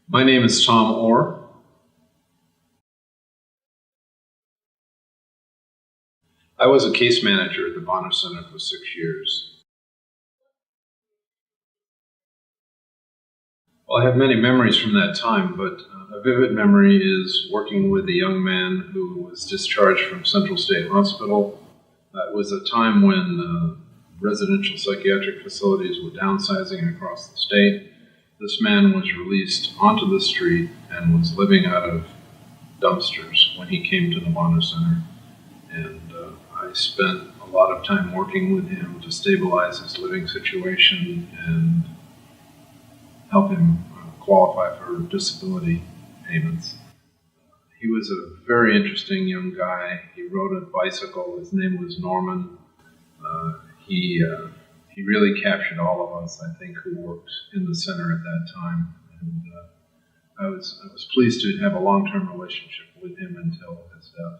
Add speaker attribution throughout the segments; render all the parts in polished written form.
Speaker 1: My name is Tom Orr. I was a case manager at the Bonner Center for 6 years. Well, I have many memories from that time, but a vivid memory is working with a young man who was discharged from Central State Hospital. It was a time when residential psychiatric facilities were downsizing across the state. This man was released onto the street and was living out of dumpsters when he came to the Bonner Center. And I spent a lot of time working with him to stabilize his living situation and help him qualify for disability payments. He was a very interesting young guy. He rode a bicycle. His name was Norman. He really captured all of us, I think, who worked in the center at that time. And I was pleased to have a long-term relationship with him until his death.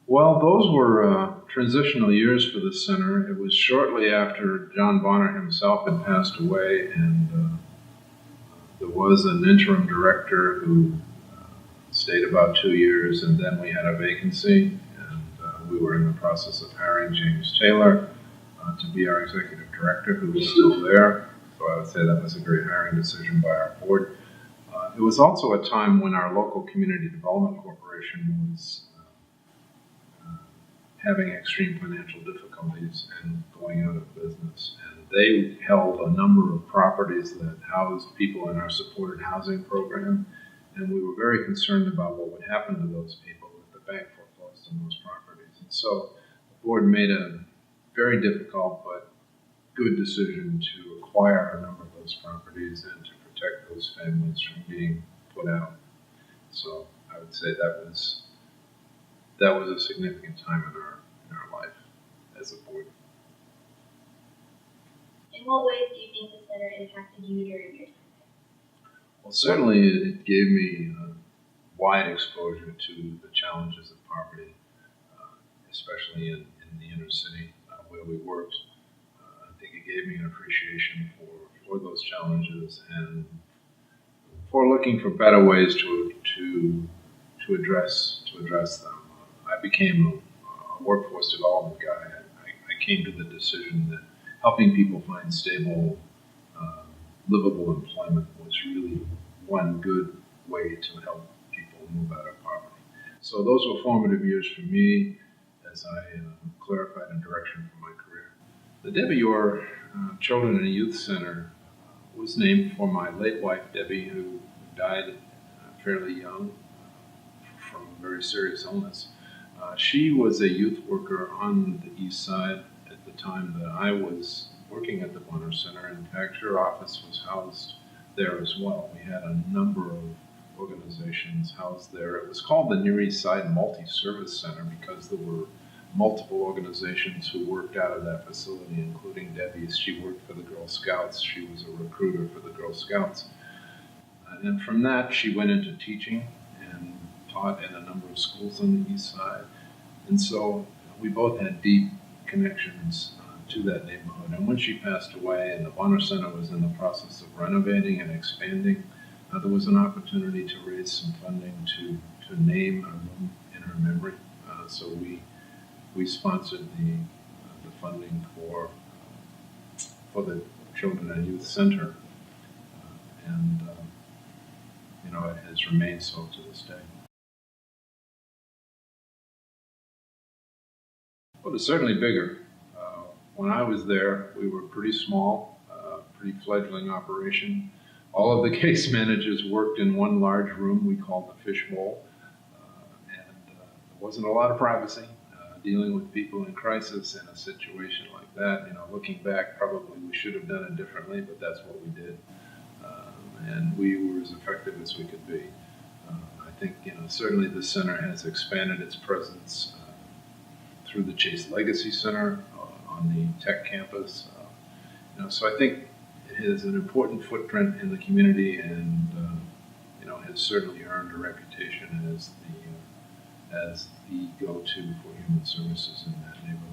Speaker 1: Well, those were transitional years for the center. It was shortly after John Bonner himself had passed away, and there was an interim director who stayed about 2 years, and then we had a vacancy, and we were in the process of hiring James Taylor to be our executive director, who was still there. So I would say that was a great hiring decision by our board. It was also a time when our local community development corporation was having extreme financial difficulties and going out of business. And they held a number of properties that housed people in our supported housing program. And we were very concerned about what would happen to those people if the bank foreclosed on those properties. And so the board made a very difficult but good decision to acquire a number of those properties and to protect those families from being put out. So I would say that was a significant time in our life as a board.
Speaker 2: In what ways do you think the center impacted you during your time?
Speaker 1: Well, certainly it gave me wide exposure to the challenges of poverty, especially in the inner city where we worked. I think it gave me an appreciation for those challenges and for looking for better ways to address them. I became a workforce development guy. I came to the decision that helping people find stable, livable employment was really one good way to help people move out of poverty. So those were formative years for me as I clarified a direction for my career. The Debbie Orr Children and Youth Center was named for my late wife, Debbie, who died fairly young from a very serious illness. She was a youth worker on the east side at the time that I was working at the Bonner Center. In fact, her office was housed there as well. We had a number of organizations housed there. It was called the Near East Side Multi-Service Center because there were multiple organizations who worked out of that facility, including Debbie's. She worked for the Girl Scouts. She was a recruiter for the Girl Scouts. And from that, she went into teaching and taught in a number of schools on the east side. And so we both had deep connections to that neighborhood. And when she passed away and the Bonner Center was in the process of renovating and expanding, there was an opportunity to raise some funding to name a room in her memory. So we sponsored the funding for the Children and Youth Center. And it has remained so to this day. Well, it's certainly bigger. When I was there, we were pretty small, pretty fledgling operation. All of the case managers worked in one large room we called the fishbowl, and there wasn't a lot of privacy. Dealing with people in crisis in a situation like that, looking back, probably we should have done it differently, but that's what we did, and we were as effective as we could be. I think, certainly the center has expanded its presence through the Chase Legacy Center on the tech campus. So I think it has an important footprint in the community and has certainly earned a reputation as the go-to for human services in that neighborhood.